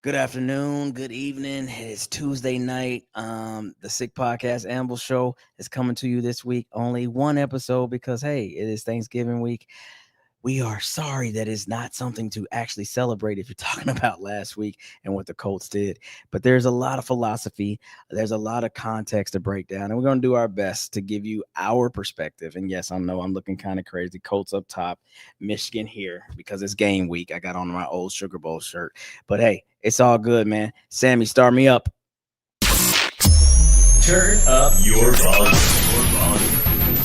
Good afternoon, good evening. It's Tuesday night. The Sick Podcast Amble Show is coming to you this week. Only one episode because hey, it is Thanksgiving week. We are sorry that it's not something to actually celebrate if you're talking about last week and what the Colts did. But there's a lot of philosophy, there's a lot of context to break down, and we're going to do our best to give you our perspective. And yes, I know I'm looking kind of crazy. Colts up top, Michigan here because it's game week. I got on my old Sugar Bowl shirt. But hey, it's all good, man. Sammy, start me up. Turn up your volume.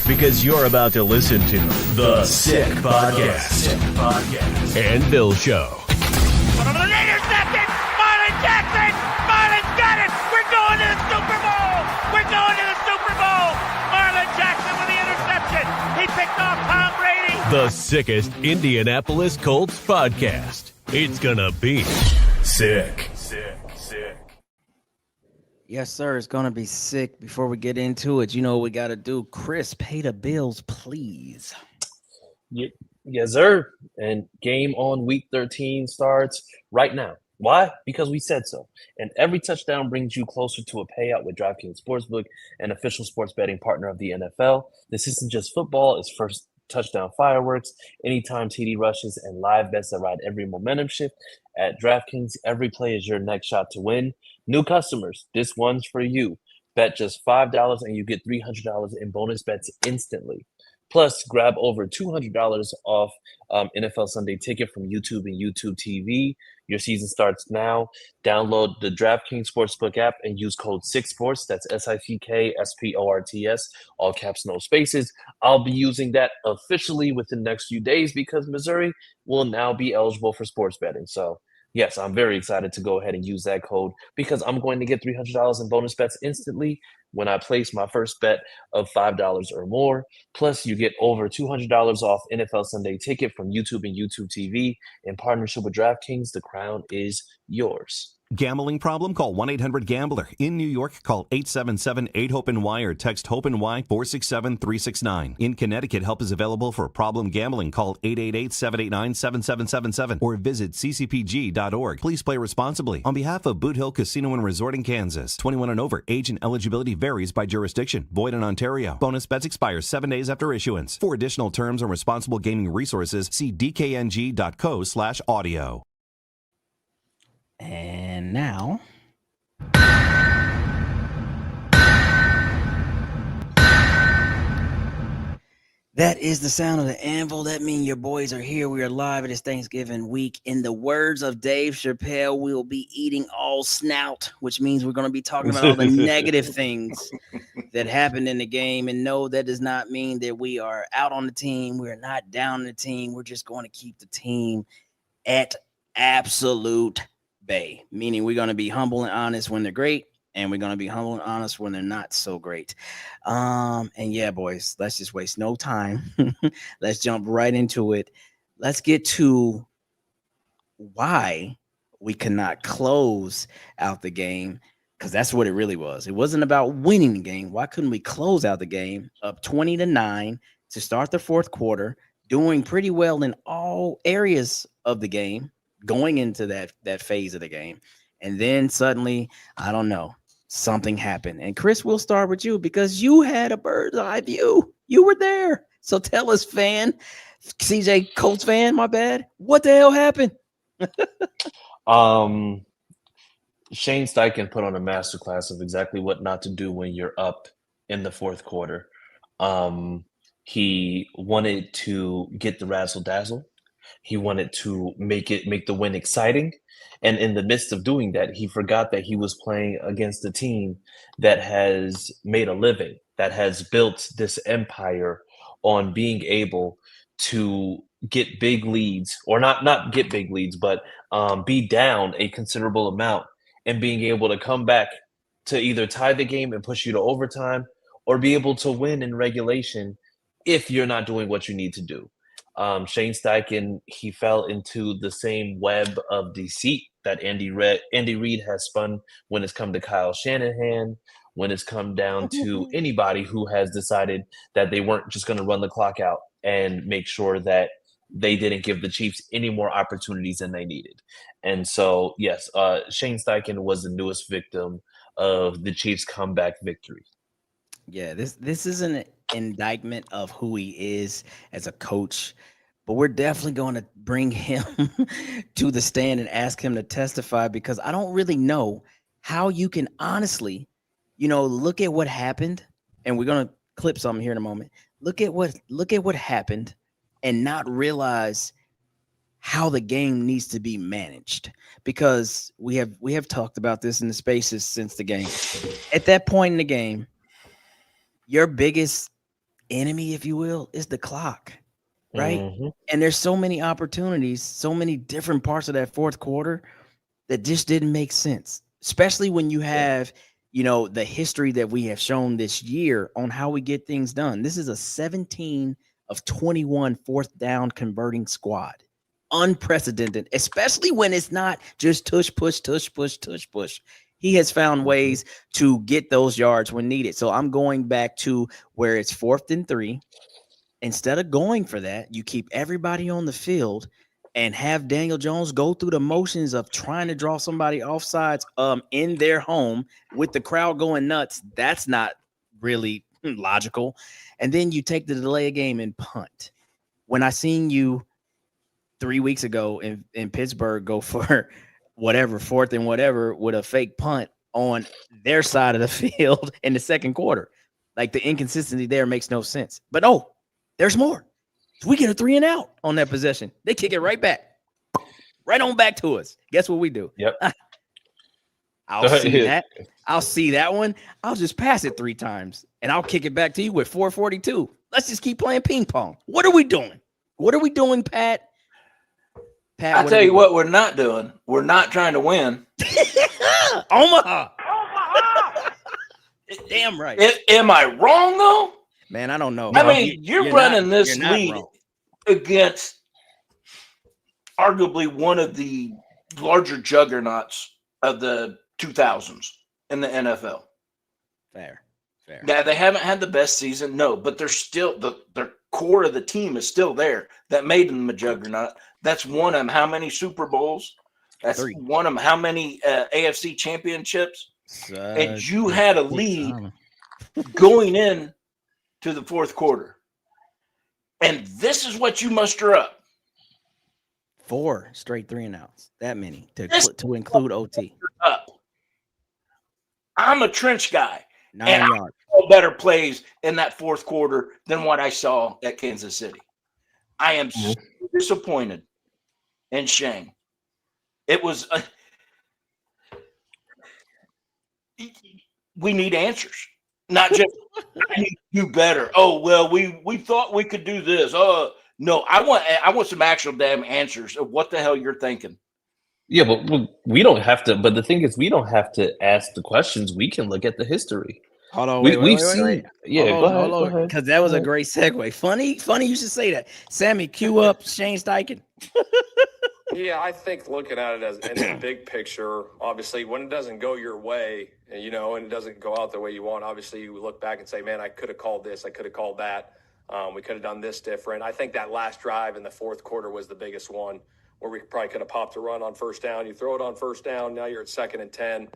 Because you're about to listen to The Sick Podcast. And Bill Show. Intercepted! Marlon Jackson! Marlon's got it! We're going to the Super Bowl! We're going to the Super Bowl! Marlon Jackson with the interception! He picked off Tom Brady! The sickest Indianapolis Colts podcast. It's gonna be sick. Yes, sir. It's going to be sick. Before we get into it, you know what we got to do. Chris, pay the bills, please. Yes, sir. And game on week 13 starts right now. Why? Because we said so. And every touchdown brings you closer to a payout with DraftKings Sportsbook, an official sports betting partner of the NFL. This isn't just football. It's first touchdown fireworks, anytime TD rushes, and live bets that ride every momentum shift. At DraftKings, every play is your next shot to win. New customers, this one's for you. Bet just $5 and you get $300 in bonus bets instantly. Plus, grab over $200 off NFL Sunday Ticket from YouTube and YouTube TV. Your season starts now. Download the DraftKings Sportsbook app and use code SICKSPORTS. That's SICKSPORTS, all caps, no spaces. I'll be using that officially within the next few days because Missouri will now be eligible for sports betting. So, yes, I'm very excited to go ahead and use that code because I'm going to get $300 in bonus bets instantly when I place my first bet of $5 or more. Plus, you get over $200 off NFL Sunday Ticket from YouTube and YouTube TV. In partnership with DraftKings, the crown is yours. Gambling problem? Call 1-800-GAMBLER. In New York, call 877-8-HOPE-NY or text HOPE-NY 467-369. In Connecticut, help is available for problem gambling. Call 888-789-7777 or visit ccpg.org. Please play responsibly. On behalf of Boot Hill Casino and Resort in Kansas, 21 and over, age and eligibility varies by jurisdiction. Void in Ontario. Bonus bets expire 7 days after issuance. For additional terms and responsible gaming resources, see dkng.co/audio. And now, that is the sound of the anvil. That means your boys are here. We are live. It is Thanksgiving week. In the words of Dave Chappelle, we'll be eating all snout, which means we're going to be talking about all the negative things that happened in the game. And no, that does not mean that we are out on the team. We're not down on the team. We're just going to keep the team at absolute bay, meaning we're going to be humble and honest when they're great, and we're going to be humble and honest when they're not so great. And yeah, boys, let's just waste no time. Let's jump right into it. Let's get to why we could not close out the game, because that's what it really was. It wasn't about winning the game. Why couldn't we close out the game up 20-9 to start the fourth quarter, doing pretty well in all areas of the game, going into that phase of the game, and then suddenly, I don't know, something happened. And Chris, we'll start with you because you had a bird's eye view. You were there. So tell us, CJ Colts fan, my bad. What the hell happened? Shane Steichen put on a masterclass of exactly what not to do when you're up in the fourth quarter. He wanted to get the razzle dazzle. He wanted to make the win exciting. And in the midst of doing that, he forgot that he was playing against a team that has made a living, that has built this empire on being able to get big leads, or not get big leads, but be down a considerable amount and being able to come back to either tie the game and push you to overtime or be able to win in regulation if you're not doing what you need to do. Shane Steichen, he fell into the same web of deceit that Andy Reid has spun when it's come to Kyle Shanahan, when it's come down to anybody who has decided that they weren't just going to run the clock out and make sure that they didn't give the Chiefs any more opportunities than they needed. And so, yes, Shane Steichen was the newest victim of the Chiefs' comeback victory. Yeah, this is an indictment of who he is as a coach, but we're definitely going to bring him to the stand and ask him to testify, because I don't really know how you can honestly, look at what happened, and we're going to clip something here in a moment. Look at what happened and not realize how the game needs to be managed, because we have talked about this in the spaces since the game. At that point in the game, your biggest enemy, if you will, is the clock, right? Mm-hmm. And there's so many opportunities, so many different parts of that fourth quarter that just didn't make sense, especially when you have, the history that we have shown this year on how we get things done. This is a 17 of 21 fourth down converting squad. Unprecedented, especially when it's not just tush, push, tush, push, tush, push. He has found ways to get those yards when needed. So I'm going back to where it's 4th and 3. Instead of going for that, you keep everybody on the field and have Daniel Jones go through the motions of trying to draw somebody offsides in their home with the crowd going nuts. That's not really logical. And then you take the delay of game and punt. When I seen you 3 weeks ago in Pittsburgh go for whatever, 4th and whatever, with a fake punt on their side of the field in the second quarter. Like, the inconsistency there makes no sense. But no, there's more. We get a 3 and out on that possession. They kick it right back. Right on back to us. Guess what we do? Yep. I'll see that. I'll see that one. I'll just pass it 3 times, and I'll kick it back to you with 4:42. Let's just keep playing ping pong. What are we doing? What are we doing, Pat? I tell you what, we're not doing. We're not trying to win. Omaha. Damn right. Am I wrong though? Man, I don't know. I mean, you're running this league against arguably one of the larger juggernauts of the 2000s in the NFL. Fair. Yeah, they haven't had the best season, no, but they're still their core of the team is still there. That made them a juggernaut. That's one of them. How many Super Bowls? That's 3. one of them. How many AFC championships? And you had a lead going in to the fourth quarter. And this is what you muster up. 4 straight 3 and outs. That many to include OT. Up. I'm a trench guy. 9 and yards. I saw better plays in that fourth quarter than what I saw at Kansas City. I am so disappointed in Shane. It was we need answers, not just I need to do better. Oh well, we thought we could do this. No, I want some actual damn answers of what the hell you're thinking. Yeah, but we don't have to. But the thing is, we don't have to ask the questions. We can look at the history. Hold on, We've seen. Yeah, go ahead. Because that was a great segue. Funny you should say that. Sammy, cue up Shane Steichen. Yeah, I think looking at it as in the big picture, obviously, when it doesn't go your way, and it doesn't go out the way you want, obviously, you look back and say, man, I could have called this, I could have called that. We could have done this different. I think that last drive in the fourth quarter was the biggest one, where we probably could have popped a run on first down. You throw it on first down, now you're at 2nd and 10,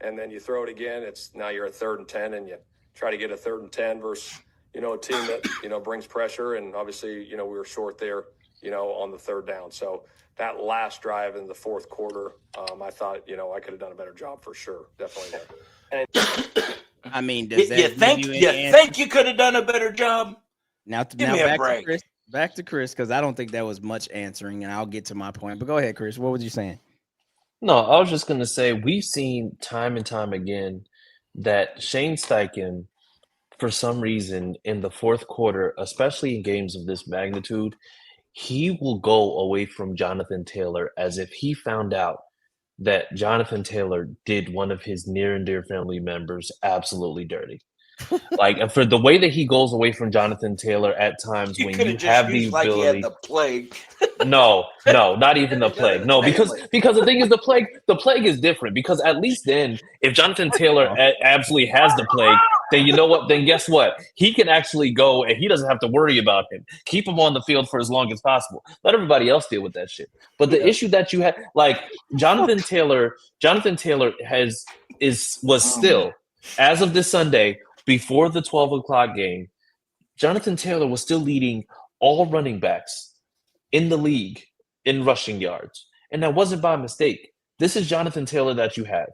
and then you throw it again. Now you're at 3rd and 10, and you try to get a 3rd and 10 versus, a team that, brings pressure. And obviously, we were short there, on the 3rd down. So that last drive in the fourth quarter, I thought, I could have done a better job for sure. Definitely there. And, I mean, does that you think you could have done a better job? Now back to Chris, because I don't think that was much answering, and I'll get to my point. But go ahead, Chris. What was you saying? No, I was just going to say we've seen time and time again that Shane Steichen, for some reason, in the fourth quarter, especially in games of this magnitude, he will go away from Jonathan Taylor as if he found out that Jonathan Taylor did one of his near and dear family members absolutely dirty. Like, for the way that he goes away from Jonathan Taylor at times when you have the ability. He had the plague. No, not even the plague. No, because the thing is, the plague is different, because at least then, if Jonathan Taylor absolutely has the plague, then you know what? Then guess what? He can actually go and he doesn't have to worry about him. Keep him on the field for as long as possible. Let everybody else deal with that shit. But the issue that you had, like Jonathan Taylor was still, as of this Sunday, before the 12 o'clock game, Jonathan Taylor was still leading all running backs in the league in rushing yards. And that wasn't by mistake. This is Jonathan Taylor that you have.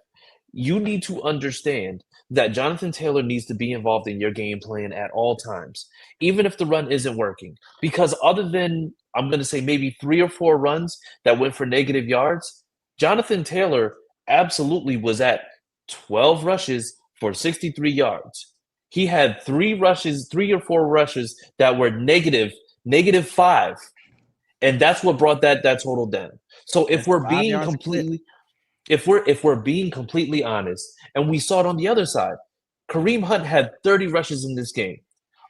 You need to understand that Jonathan Taylor needs to be involved in your game plan at all times, even if the run isn't working. Because other than, I'm going to say maybe 3 or 4 runs that went for negative yards, Jonathan Taylor absolutely was at 12 rushes for 63 yards. He had 3 or 4 rushes that were -5. And that's what brought that total down. So if we're being completely honest, and we saw it on the other side, Kareem Hunt had 30 rushes in this game,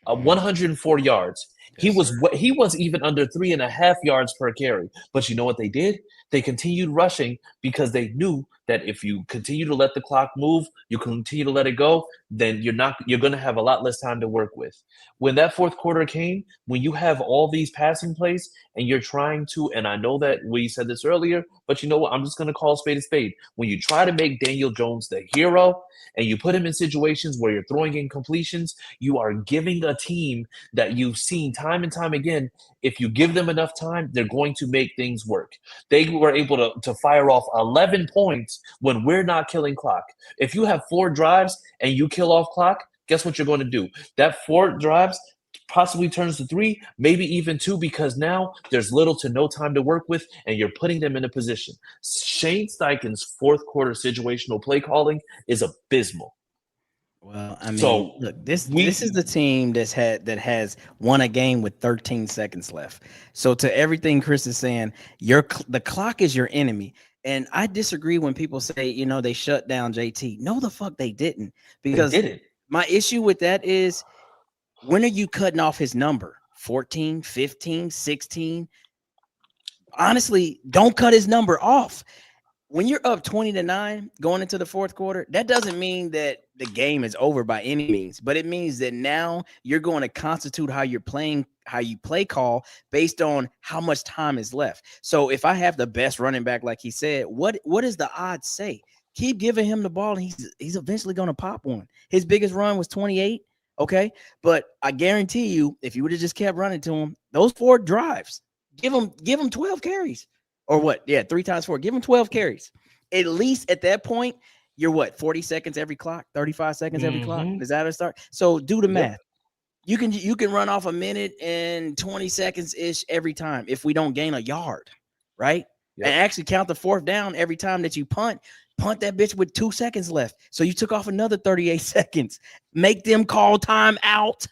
104 yards. He was even under 3.5 yards per carry. But you know what they did? They continued rushing because they knew that if you continue to let the clock move, you continue to let it go, then you're going to have a lot less time to work with. When that fourth quarter came, when you have all these passing plays and you're trying to, and I know that we said this earlier, but you know what? I'm just going to call a spade a spade. When you try to make Daniel Jones the hero and you put him in situations where you're throwing incompletions, you are giving a team that you've seen time and time again, if you give them enough time, they're going to make things work. They were able to fire off 11 points when we're not killing clock. If you have 4 drives and you kill off clock, guess what you're going to do? That 4 drives possibly turns to 3, maybe even 2, because now there's little to no time to work with, and you're putting them in a position. Shane Steichen's fourth quarter situational play calling is abysmal. Well, I mean, look, this is the team that has won a game with 13 seconds left. So to everything Chris is saying, the clock is your enemy. And I disagree when people say, they shut down JT. No, the fuck they didn't. Because they didn't. My issue with that is, when are you cutting off his number? 14, 15, 16? Honestly, don't cut his number off. When you're up 20-9 going into the fourth quarter, that doesn't mean that the game is over by any means, but it means that now you're going to constitute how you're playing, how you play call based on how much time is left. So if I have the best running back, like he said, what does the odds say? Keep giving him the ball, and he's eventually going to pop one. His biggest run was 28. Okay, but I guarantee you, if you would have just kept running to him, those 4 drives, give him 12 carries. Or what? Yeah, 3 times 4. Give him 12 carries. At least at that point, you're what? 40 seconds every clock, 35 seconds every clock. Is that a start? So do the math. You can run off a minute and 20 seconds ish every time if we don't gain a yard, right? Yep. And actually count the 4th down every time that you punt that bitch with 2 seconds left. So you took off another 38 seconds. Make them call time out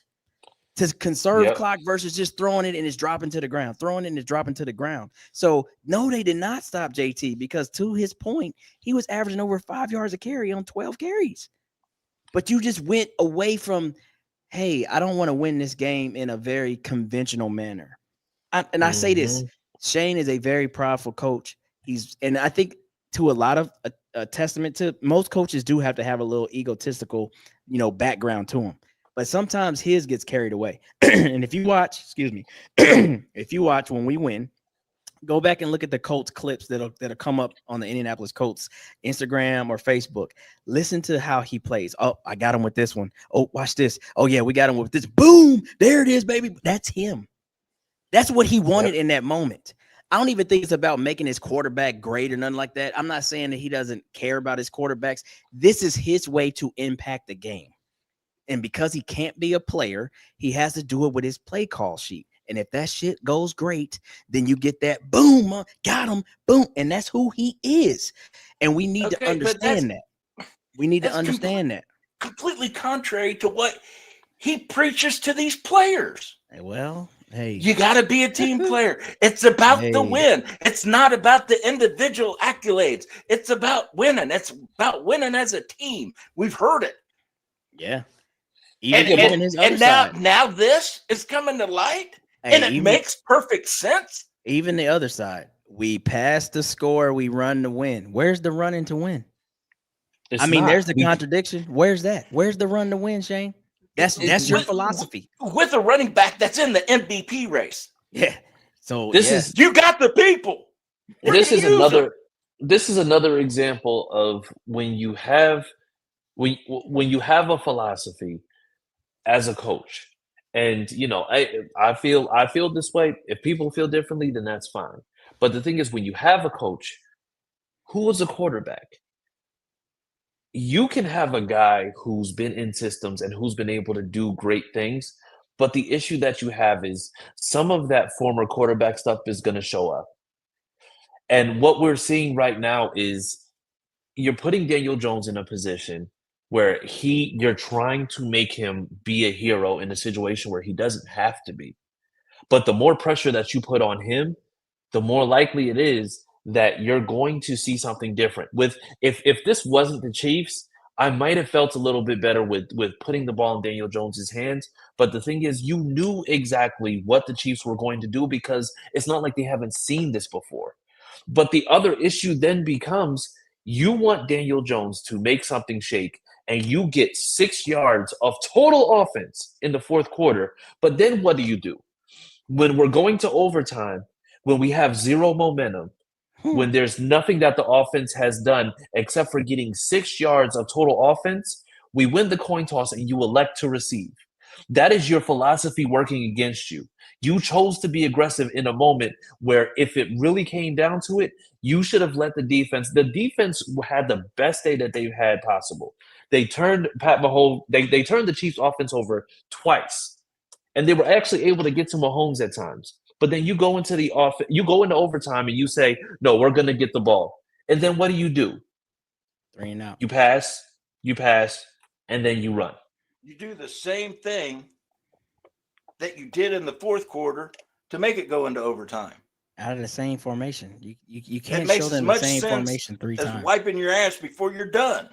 to conserve clock versus just throwing it and it's dropping to the ground. Throwing it and it's dropping to the ground. So, no, they did not stop JT because, to his point, he was averaging over 5 yards a carry on 12 carries. But you just went away from, hey, I don't want to win this game in a very conventional manner. I say this, Shane is a very prideful coach. And I think to a lot of a testament to most coaches do have to have a little egotistical, background to them. But sometimes his gets carried away. And if you watch, when we win, go back and look at the Colts clips that'll come up on the Indianapolis Colts Instagram or Facebook. Listen to how he plays. Oh, I got him with this one. Oh, watch this. Oh, yeah, we got him with this. Boom. There it is, baby. That's him. That's what he wanted in that moment. I don't even think it's about making his quarterback great or nothing like that. I'm not saying that he doesn't care about his quarterbacks. This is his way to impact the game. And because he can't be a player, he has to do it with his play call sheet. And if that shit goes great, then you get that boom, got him, boom. And that's who he is. And we need to understand that. We need to understand that. Completely contrary to what he preaches to these players. Well, hey. You got to be a team player. It's about the win. It's not about the individual accolades. It's about winning. It's about winning as a team. We've heard it. Yeah. And now this is coming to light, and it makes perfect sense. Even the other side, we pass the score, we run to win. Where's the running to win? There's the contradiction. Where's that? Where's the run to win, Shane? That's your philosophy. With a running back that's in the MVP race. Yeah. So you got the people. This is another example of when you have a philosophy as a coach, and I feel this way. If people feel differently, then that's fine. But the thing is, when you have a coach who was a quarterback, you can have a guy who's been in systems and who's been able to do great things. But the issue that you have is some of that former quarterback stuff is going to show up. And what we're seeing right now is you're putting Daniel Jones in a position where you're trying to make him be a hero in a situation where he doesn't have to be. But the more pressure that you put on him, the more likely it is that you're going to see something different. If this wasn't the Chiefs, I might have felt a little bit better with putting the ball in Daniel Jones's hands. But the thing is, you knew exactly what the Chiefs were going to do because it's not like they haven't seen this before. But the other issue then becomes you want Daniel Jones to make something shake, and you get 6 yards of total offense in the fourth quarter. But then what do? When we're going to overtime, when we have zero momentum, when there's nothing that the offense has done except for getting 6 yards of total offense, we win the coin toss and you elect to receive. That is your philosophy working against you. You chose to be aggressive in a moment where if it really came down to it, you should have let the defense had the best day that they've had possible. They turned Pat Mahomes, they turned the Chiefs offense over twice, and they were actually able to get to Mahomes at times. But then you go into overtime and you say, no, we're going to get the ball. And then what do? 3 and out. You pass, and then you run. You do the same thing that you did in the fourth quarter to make it go into overtime. Out of the same formation. You can't show them the same formation 3 times. Wiping your ass before you're done.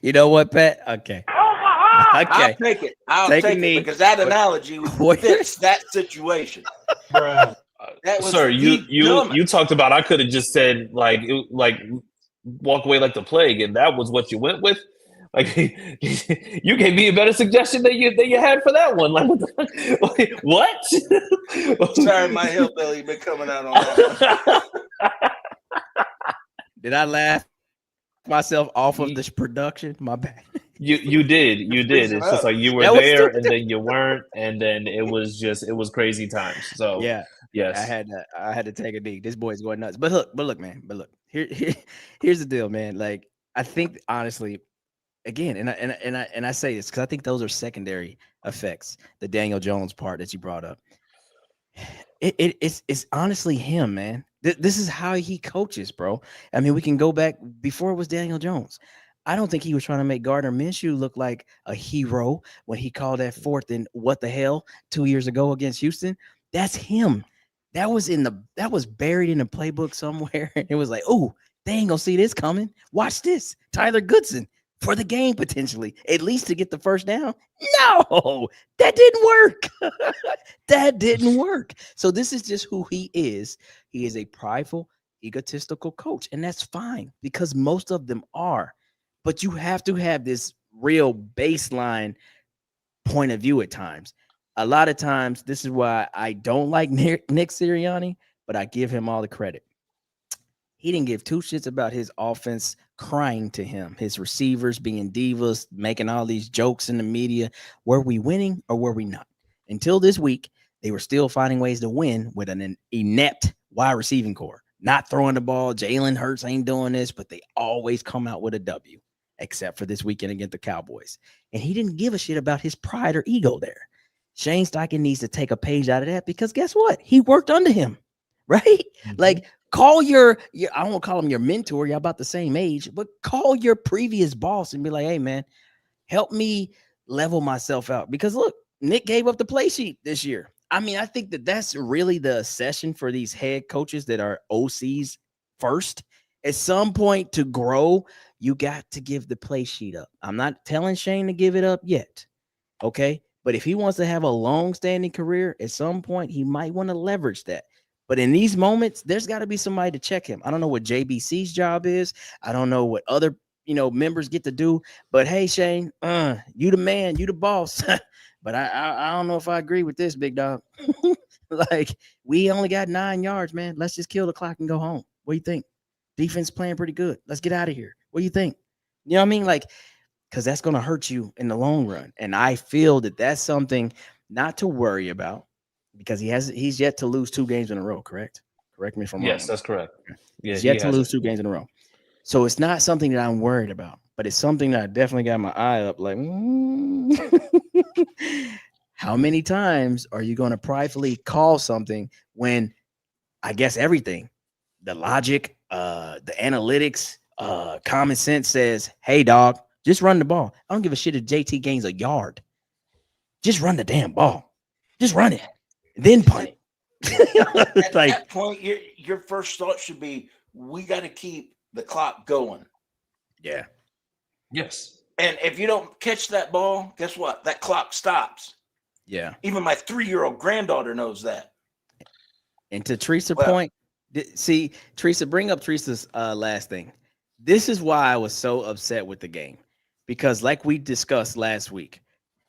You know what, Pat? Okay. I'll take it. I'll take it because that analogy fits that situation. That was Sir, you talked about I could have just said like walk away like the plague, and that was what you went with. Like you gave me a better suggestion than you had for that one. Like what? Sorry, my hillbilly been coming out on that one. Did I laugh myself off of this production? My bad. You did. It's just like you were there and then you weren't, and then it was crazy times. So yeah, yes, I had to take a knee. This boy's going nuts. But look, man. Here's the deal, man. Like I think honestly, again, and I say this because I think those are secondary effects. The Daniel Jones part that you brought up. It's honestly him, man. This is how he coaches, bro. I mean, we can go back before it was Daniel Jones. I don't think he was trying to make Gardner Minshew look like a hero when he called that 4th and what the hell 2 years ago against Houston. That's him. That was buried in the playbook somewhere. It was like, oh, they ain't gonna see this coming. Watch this, Tyler Goodson for the game potentially, at least to get the first down. No, that didn't work. That didn't work. So this is just who he is. He is a prideful, egotistical coach, and that's fine because most of them are. But you have to have this real baseline point of view at times. A lot of times, this is why I don't like Nick Sirianni, but I give him all the credit. He didn't give 2 shits about his offense crying to him, his receivers being divas, making all these jokes in the media. Were we winning or were we not? Until this week, they were still finding ways to win with an inept wide receiving core. Not throwing the ball. Jalen Hurts ain't doing this, but they always come out with a W, except for this weekend against the Cowboys. And he didn't give a shit about his pride or ego there. Shane Steichen needs to take a page out of that because guess what? He worked under him, right? Mm-hmm. Like, call your I won't call him your mentor. You're about the same age, but call your previous boss and be like, hey, man, help me level myself out. Because, look, Nick gave up the play sheet this year. I mean, I think that's really the session for these head coaches that are OCs first. At some point to grow, you got to give the play sheet up. I'm not telling Shane to give it up yet, okay? But if he wants to have a long-standing career, at some point he might want to leverage that. But in these moments, there's got to be somebody to check him. I don't know what JBC's job is. I don't know what other, members get to do. But hey, Shane, you the man, you the boss. But I don't know if I agree with this, big dog. Like, we only got 9 yards, man. Let's just kill the clock and go home. What do you think? Defense playing pretty good. Let's get out of here. What do you think? You know what I mean? Like, because that's going to hurt you in the long run. And I feel that that's something not to worry about, because he's yet to lose 2 games in a row, correct? Correct me if I'm wrong. Yes, that's correct. Yeah, he's yet to lose 2 games in a row. So it's not something that I'm worried about, but it's something that I definitely got my eye up like, how many times are you going to pridefully call something when I guess everything, the logic, the analytics, common sense says, hey, dog, just run the ball. I don't give a shit if JT gains a yard. Just run the damn ball. Just run it. Then punt it. At that point, your first thought should be, we got to keep the clock going. Yeah. Yes. And if you don't catch that ball, guess what? That clock stops. Yeah. Even my 3-year-old granddaughter knows that. And to Teresa's point, see, Teresa, bring up Teresa's last thing. This is why I was so upset with the game. Because like we discussed last week,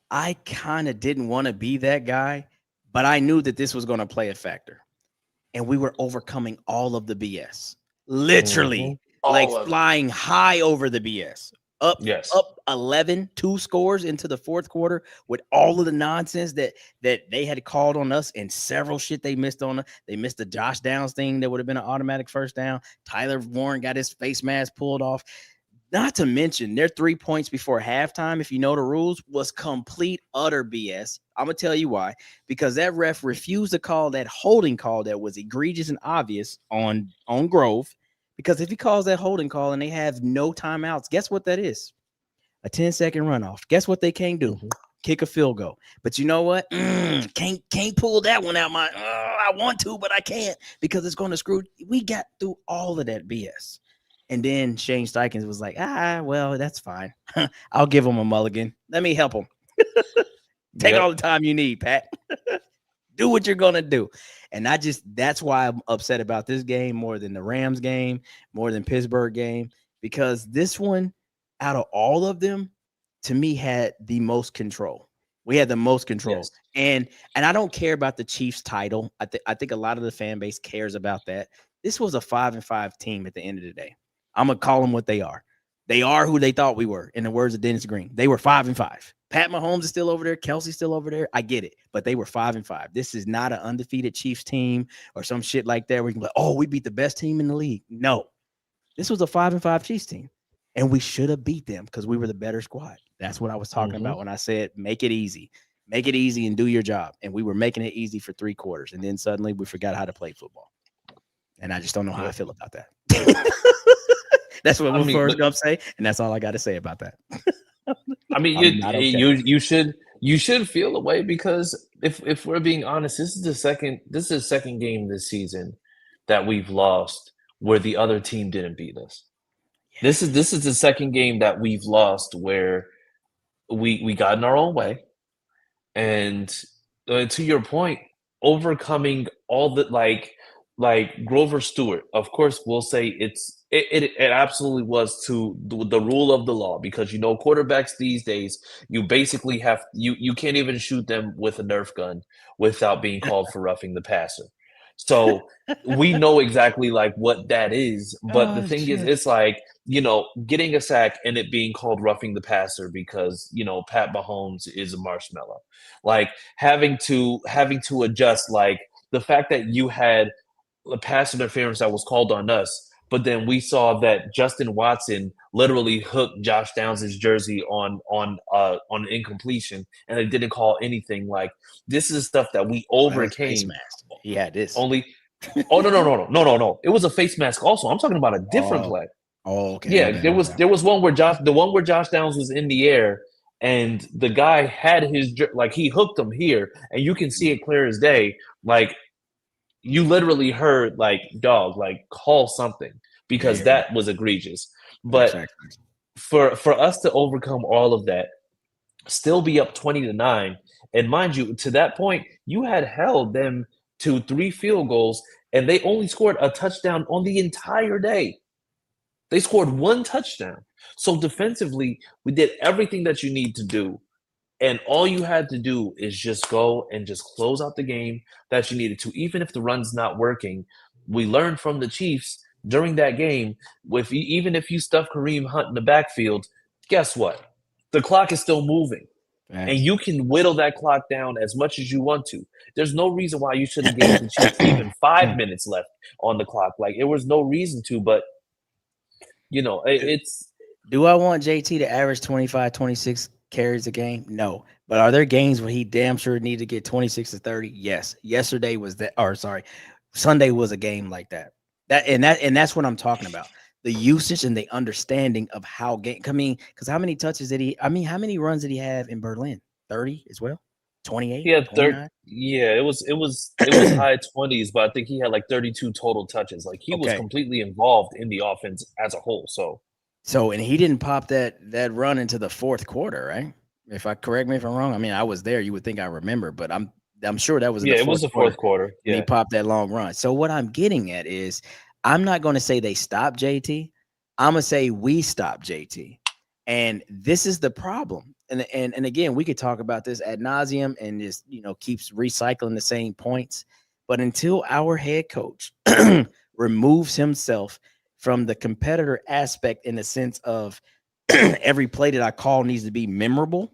I kind of didn't want to be that guy, but I knew that this was going to play a factor. And we were overcoming all of the BS. Literally, like flying high over the BS. Up 11, 2 scores into the fourth quarter with all of the nonsense that they had called on us, and several shit they missed on. They missed the Josh Downs thing that would have been an automatic first down. Tyler Warren got his face mask pulled off. Not to mention their 3 points before halftime, if you know the rules, was complete, utter BS. I'm going to tell you why. Because that ref refused to call that holding call that was egregious and obvious on Grove. Because if he calls that holding call and they have no timeouts, guess what that is? A 10-second runoff. Guess what they can't do? Kick a field goal. But you know what? Can't pull that one out. I want to, but I can't, because it's going to screw. We got through all of that BS. And then Shane Steichen was like, well, that's fine. I'll give him a mulligan. Let me help him. Take all the time you need, Pat. Do what you're going to do. And that's why I'm upset about this game more than the Rams game, more than Pittsburgh game, because this one, out of all of them, to me, had the most control. We had the most control. Yes. And I don't care about the Chiefs title. I think a lot of the fan base cares about that. This was a 5-5 team at the end of the day. I'm going to call them what they are. They are who they thought we were, in the words of Dennis Green. They were 5-5. Pat Mahomes is still over there. Kelsey's still over there. I get it. But they were 5-5. This is not an undefeated Chiefs team or some shit like that where you can be like, oh, we beat the best team in the league. No. This was a 5-5 Chiefs team. And we should have beat them because we were the better squad. That's what I was talking about when I said make it easy. Make it easy and do your job. And we were making it easy for 3 quarters. And then suddenly we forgot how to play football. And I just don't know how I feel about that. That's what Forrest Gump say, and that's all I got to say about that. I mean, you should feel a way, because if we're being honest, this is the second game this season that we've lost where the other team didn't beat us. Yeah. This is the second game that we've lost where we got in our own way, and to your point, overcoming all the like Grover Stewart, of course, we'll say it absolutely was to the rule of the law, because quarterbacks these days, you basically have you can't even shoot them with a Nerf gun without being called for roughing the passer. So we know exactly like what that is, but the thing is, it's like getting a sack and it being called roughing the passer because Pat Mahomes is a marshmallow, like having to adjust, like the fact that you had the pass interference that was called on us, but then we saw that Justin Watson literally hooked Josh Downs' jersey on an incompletion, and they didn't call anything. Like, this is stuff that we overcame. He had this only. Oh no! It was a face mask. Also, I'm talking about a different play. Oh, okay. Yeah, there was one where Josh Downs was in the air, and the guy had his he hooked him here, and you can see it clear as day. Like, you literally heard dog, call something, because that was egregious. But for us to overcome all of that, still be up 20-9, and mind you, to that point, you had held them to 3 field goals, and they only scored a touchdown on the entire day. They scored 1 touchdown. So defensively, we did everything that you need to do. And all you had to do is just go and just close out the game that you needed to. Even if the run's not working, we learned from the Chiefs during that game, even if you stuff Kareem Hunt in the backfield, guess what? The clock is still moving. And you can whittle that clock down as much as you want to. There's no reason why you should have gave the Chiefs even 5 minutes left on the clock. Like, there was no reason to, but, it's – Do I want JT to average 25, 26 carries a game? No. But are there games where he damn sure need to get 26 to 30? Yes. Yesterday was that, or sorry, Sunday was a game like that. That's what I'm talking about. The usage and the understanding of how game. I mean, because how many touches did he? I mean, how many runs did he have in Berlin? 30 as well. 28. He had 30. Yeah, it was high 20s, but I think he had like 32 total touches. Like, he was completely involved in the offense as a whole. So, and he didn't pop that run into the fourth quarter, right? Correct me if I'm wrong. I mean, I was there. You would think I remember, but I'm sure that was it was the fourth quarter. Yeah, he popped that long run. So what I'm getting at is, I'm not going to say they stopped JT. I'm gonna say we stopped JT, and this is the problem. And again, we could talk about this ad nauseum and just keeps recycling the same points. But until our head coach removes himself from the competitor aspect in the sense of every play that I call needs to be memorable,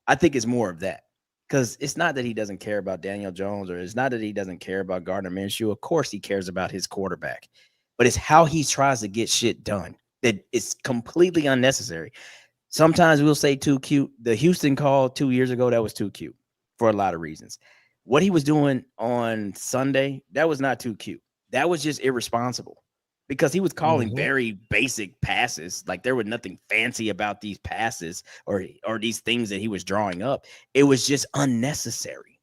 I think it's more of that. Because it's not that he doesn't care about Daniel Jones, or it's not that he doesn't care about Gardner Minshew. Of course he cares about his quarterback. But it's how he tries to get shit done that is completely unnecessary. Sometimes we'll say too cute. The Houston call 2 years ago, that was too cute for a lot of reasons. What he was doing on Sunday, that was not too cute. That was just irresponsible. Because he was calling very basic passes. Like, there was nothing fancy about these passes or these things that he was drawing up. It was just unnecessary.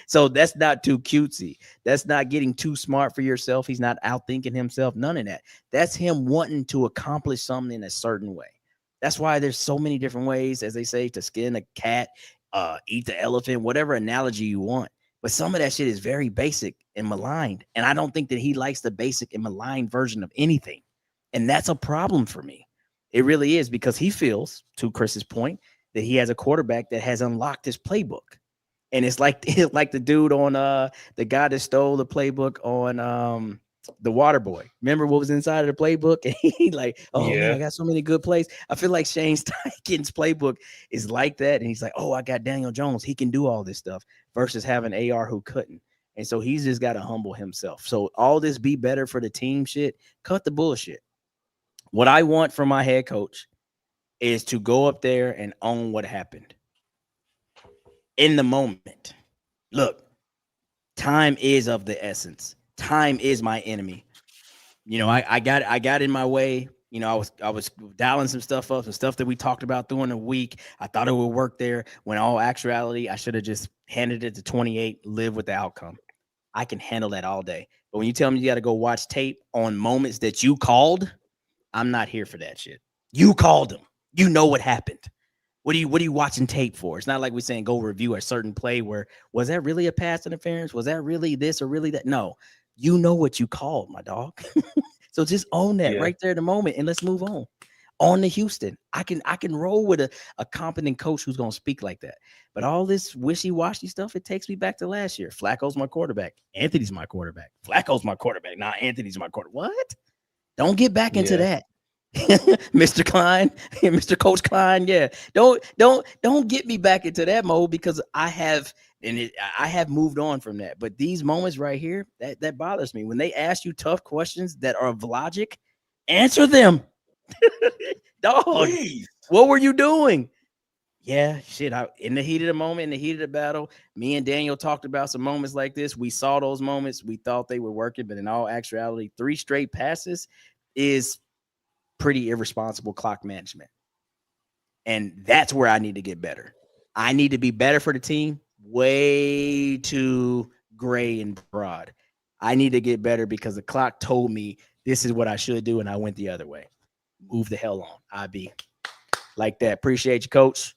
So that's not too cutesy. That's not getting too smart for yourself. He's not outthinking himself. None of that. That's him wanting to accomplish something in a certain way. That's why there's so many different ways, as they say, to skin a cat, eat the elephant, whatever analogy you want. But some of that shit is very basic and maligned. And I don't think that he likes the basic and maligned version of anything. And that's a problem for me. It really is, because he feels, to Chris's point, that he has a quarterback that has unlocked his playbook. And it's like the dude on the guy that stole the playbook on the Water Boy. Remember what was inside of the playbook? And he like, man, I got so many good plays. I feel like Shane Steichen's playbook is like that. And he's like, I got Daniel Jones. He can do all this stuff, versus having AR who couldn't. And so he's just got to humble himself. So all this be better for the team shit, cut the bullshit. What I want from my head coach is to go up there and own what happened. In the moment. Look, time is of the essence. Time is my enemy. I got in my way. I was dialing some stuff up, some stuff that we talked about during the week. I thought it would work there, when all actuality, I should have just handed it to 28, live with the outcome. I can handle that all day. But when you tell me you got to go watch tape on moments that you called, I'm not here for that shit. You called them. You know what happened. What are you watching tape for? It's not like we're saying go review a certain play where, was that really a pass interference? Was that really this or really that? No, you know what you called, my dog. So just own that right there in the moment, and let's move on to Houston. I can roll with a competent coach who's going to speak like that. But all this wishy-washy stuff, it takes me back to last year. Flacco's my quarterback. Anthony's my quarterback. Flacco's my quarterback. Nah, Anthony's my quarterback. What? Don't get back into that. Mr. Clyde, Mr. Coach Clyde. Yeah. Don't get me back into that mode, because I have moved on from that. But these moments right here, that bothers me. When they ask you tough questions that are of logic, answer them. Dog, please. What were you doing? Yeah, shit. In the heat of the moment, in the heat of the battle, me and Daniel talked about some moments like this. We saw those moments. We thought they were working, but in all actuality, 3 straight passes is pretty irresponsible clock management. And that's where I need to get better. I need to be better for the team. Way too gray and broad. I need to get better, because the clock told me this is what I should do, and I went the other way. Move the hell on. I be like that. Appreciate you, Coach.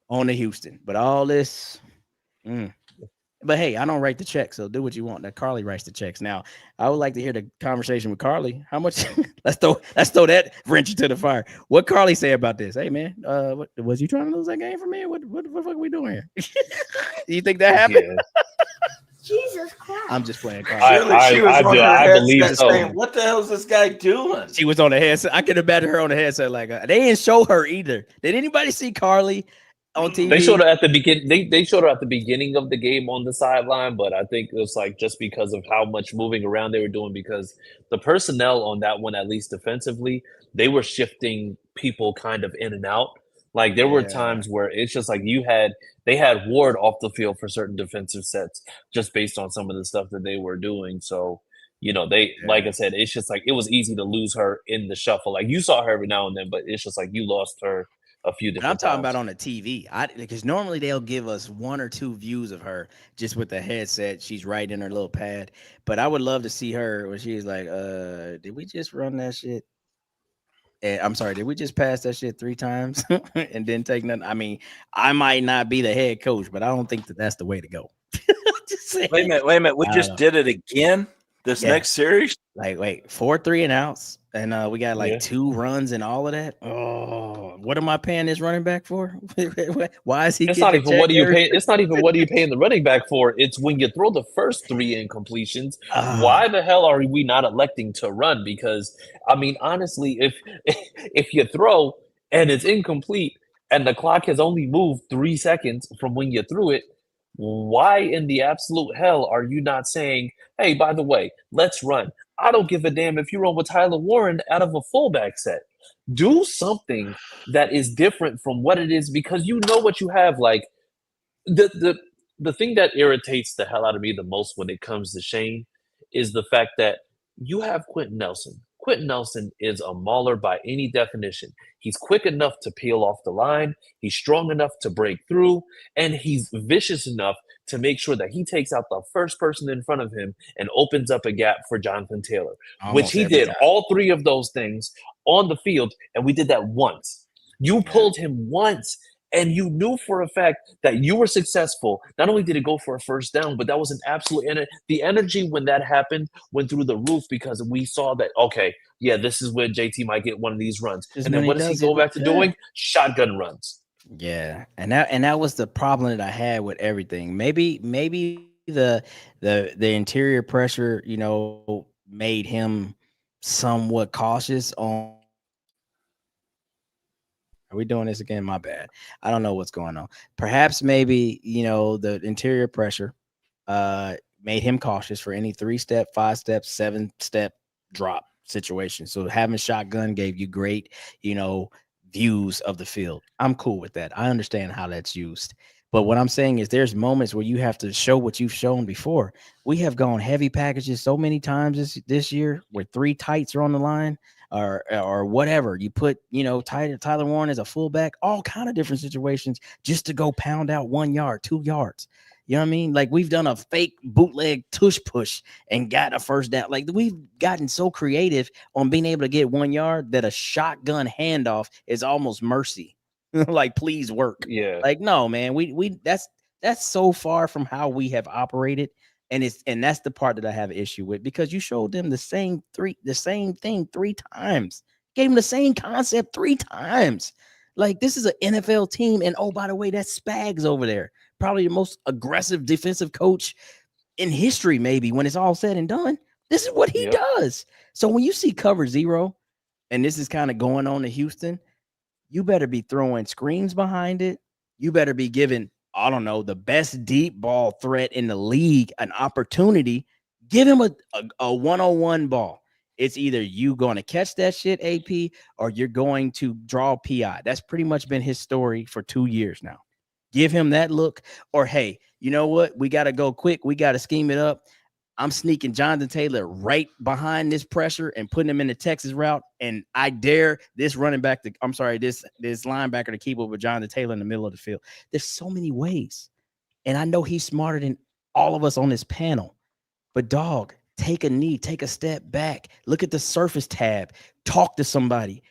On to Houston. But all this, But hey, I don't write the check, so do what you want. That Carly writes the checks. Now, I would like to hear the conversation with Carly. How much? let's throw that wrench into the fire. What Carly say about this? Hey man, what was you trying to lose that game for me? What the fuck are we doing here? You think that happened? Yeah. Jesus Christ. I'm just playing Carly. She was on her believe headset so. saying, "What the hell is this guy doing?" She was on the headset. I could imagine her on the headset like they didn't show her either. Did anybody see Carly on TV? They showed her at the beginning. They showed her at the beginning of the game on the sideline, but I think it was like just because of how much moving around they were doing, because the personnel on that one, at least defensively, they were shifting people kind of in and out. Like there were times where it's just like they had Ward off the field for certain defensive sets just based on some of the stuff that they were doing. So, like I said, it's just like it was easy to lose her in the shuffle. Like you saw her every now and then, but it's just like you lost her a few different I'm talking times. about on the TV. Because normally they'll give us 1 or 2 views of her just with the headset. She's right in her little pad. But I would love to see her when she's like, did we just run that shit? I'm sorry, did we just pass that shit 3 times and didn't take nothing? I mean, I might not be the head coach, but I don't think that's the way to go. Just saying. Wait a minute. We just did it again this next series? Like, wait, 4 3-and-outs, and we got like 2 runs and all of that. Oh, what am I paying this running back for? Why is he? It's not even what do you pay. It's not even what are you paying the running back for. It's when you throw the first 3 incompletions. Why the hell are we not electing to run? Because I mean, honestly, if you throw and it's incomplete and the clock has only moved 3 seconds from when you threw it, why in the absolute hell are you not saying, hey, by the way, let's run? I don't give a damn if you run with Tyler Warren out of a fullback set. Do something that is different from what it is, because you know what you have. Like the thing that irritates the hell out of me the most when it comes to Shane is the fact that you have Quentin Nelson. Quentin Nelson is a mauler by any definition. He's quick enough to peel off the line. He's strong enough to break through, and he's vicious enough to make sure that he takes out the first person in front of him and opens up a gap for Jonathan Taylor, which he did all 3 of those things on the field, and we did that once. You pulled him once, and you knew for a fact that you were successful. Not only did it go for a first down, but that was an absolute the energy when that happened went through the roof, because we saw that, okay, yeah, this is where JT might get one of these runs. And then what does he go back to doing? Shotgun runs. Yeah, and that was the problem that I had with everything. Maybe the interior pressure, made him somewhat cautious on. Are we doing this again? My bad. I don't know what's going on. Perhaps maybe the interior pressure made him cautious for any 3-step, 5-step, 7-step drop situation. So having shotgun gave you great, views of the field. I'm cool with that. I understand how that's used. But what I'm saying is there's moments where you have to show what you've shown before. We have gone heavy packages so many times this year where 3 tights are on the line or whatever. You put, Tyler Warren as a fullback, all kind of different situations just to go pound out 1 yard, 2 yards. You know what I mean? Like we've done a fake bootleg tush push and got a first down. Like we've gotten so creative on being able to get 1 yard that a shotgun handoff is almost mercy. Like, please work. Yeah. Like, no, man, we that's so far from how we have operated. And that's the part that I have an issue with, because you showed them the same thing 3 times, gave them the same concept 3 times. Like, this is an NFL team. And oh, by the way, that's Spags over there. Probably the most aggressive defensive coach in history, maybe, when it's all said and done. This is what he does. So when you see cover 0, and this is kind of going on to Houston, you better be throwing screens behind it. You better be giving, I don't know, the best deep ball threat in the league an opportunity. Give him a one-on-one ball. It's either you going to catch that shit, AP, or you're going to draw PI. That's pretty much been his story for 2 years now. Give him that look, or hey, you know what? We got to go quick. We got to scheme it up. I'm sneaking Jonathan Taylor right behind this pressure and putting him in the Texas route. And I dare this this linebacker to keep up with Jonathan Taylor in the middle of the field. There's so many ways. And I know he's smarter than all of us on this panel. But dog, take a knee, take a step back, look at the surface tab, talk to somebody,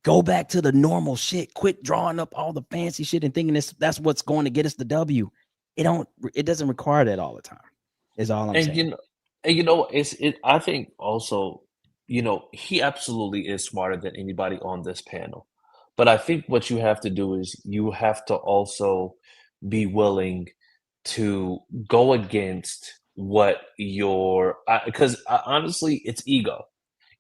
go back to the normal shit, quit drawing up all the fancy shit and thinking that's what's going to get us the W. it doesn't require that all the time. Is all I'm saying. I think also, he absolutely is smarter than anybody on this panel. But I think what you have to do is you have to also be willing to go against what because honestly, it's ego.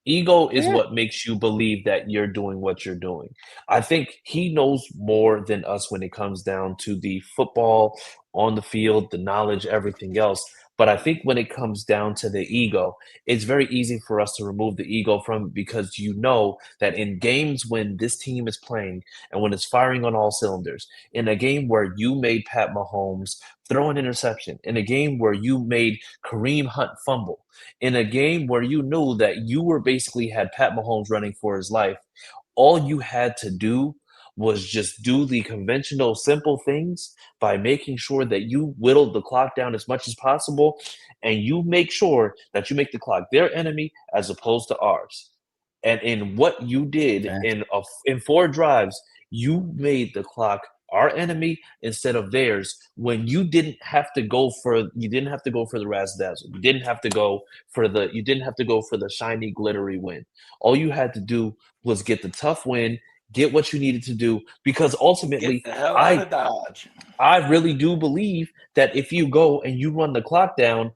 Ego is Yeah. what makes you believe that you're doing what you're doing. I think he knows more than us when it comes down to the football on the field, the knowledge, everything else. But I think when it comes down to the ego, it's very easy for us to remove the ego from it because you know that in games when this team is playing and when it's firing on all cylinders, in a game where you made Pat Mahomes throw an interception, in a game where you made Kareem Hunt fumble, in a game where you knew that you were basically had Pat Mahomes running for his life, all you had to do was just do the conventional simple things by making sure that you whittled the clock down as much as possible and you make sure that you make the clock their enemy as opposed to ours. And in what you did in 4 drives, you made the clock our enemy instead of theirs when you didn't have to go for the razzle dazzle. You didn't have to go for the shiny glittery win. All you had to do was get the tough win, get what you needed to do, because ultimately Get the hell out of Dodge. I really do believe that if you go and you run the clock down,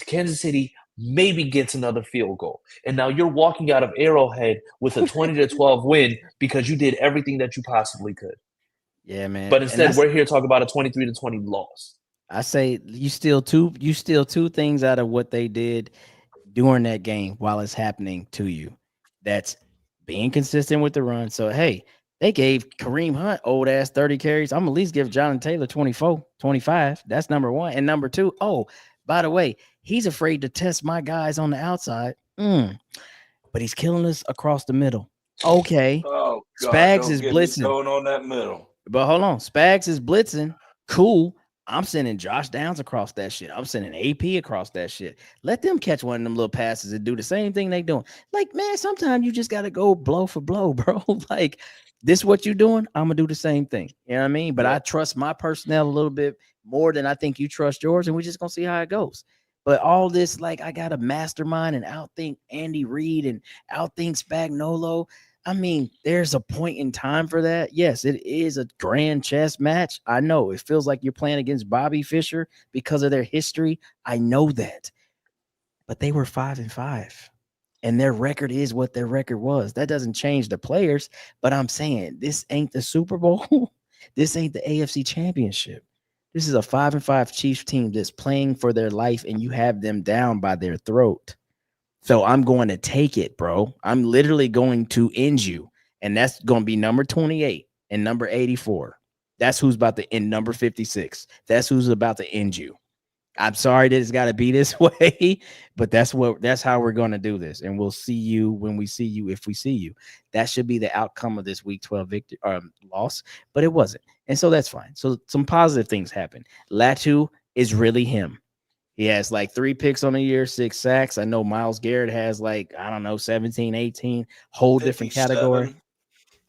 Kansas City maybe gets another field goal. And now you're walking out of Arrowhead with a 20-12 win because you did everything that you possibly could. Yeah, man. But instead, we're here talking about a 23-20 loss. I say you steal two things out of what they did during that game while it's happening to you. That's being consistent with the run. So, hey, they gave Kareem Hunt old ass 30 carries. I'm at least give Jonathan Taylor 24, 25. That's number one. And number two, oh, by the way, he's afraid to test my guys on the outside. But he's killing us across the middle. Okay. Oh, God, Spags is blitzing. Going on that middle. But hold on. Spags is blitzing. Cool. I'm sending Josh Downs across that shit. I'm sending AP across that shit. Let them catch one of them little passes and do the same thing they doing. Like, man, sometimes you just got to go blow for blow, bro. Like, this what you doing? I'm going to do the same thing. You know what I mean? But I trust my personnel a little bit more than I think you trust yours, and we're just going to see how it goes. But all this, like, I got to mastermind and outthink Andy Reid and outthink Spagnuolo. I mean, there's a point in time for that. Yes, it is a grand chess match. I know it feels like you're playing against Bobby Fischer because of their history. I know that. But they were 5-5. And their record is what their record was. That doesn't change the players. But I'm saying this ain't the Super Bowl. This ain't the AFC Championship. This is a 5-5 Chiefs team that's playing for their life, and you have them down by their throat. So I'm going to take it, bro. I'm literally going to end you. And that's going to be number 28 and number 84. That's who's about to end number 56. That's who's about to end you. I'm sorry that it's got to be this way, but that's how we're going to do this. And we'll see you when we see you, if we see you. That should be the outcome of this week 12 victory loss, but it wasn't. And so that's fine. So some positive things happen. Latu is really him. He has like 3 picks on the year, 6 sacks. I know Myles Garrett has 17, 18, whole different category.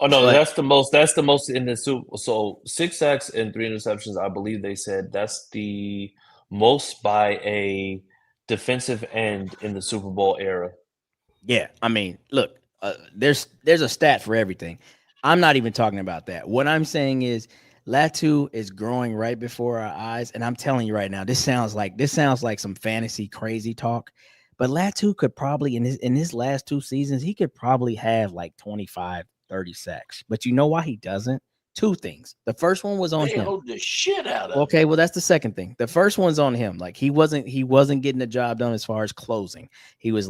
Oh no, that's the most in the Super. So 6 sacks and 3 interceptions. I believe they said that's the most by a defensive end in the Super Bowl era. Yeah, I mean, look, there's a stat for everything. I'm not even talking about that. What I'm saying is Latu is growing right before our eyes, and I'm telling you right now, this sounds like some fantasy crazy talk, but Latu could probably in his last 2 seasons, he could probably have like 25, 30 sacks. But you know why he doesn't? 2 things. The first one was on him. Hold the shit out of Okay, well, that's the second thing. The first one's on him. Like he wasn't getting the job done as far as closing. He was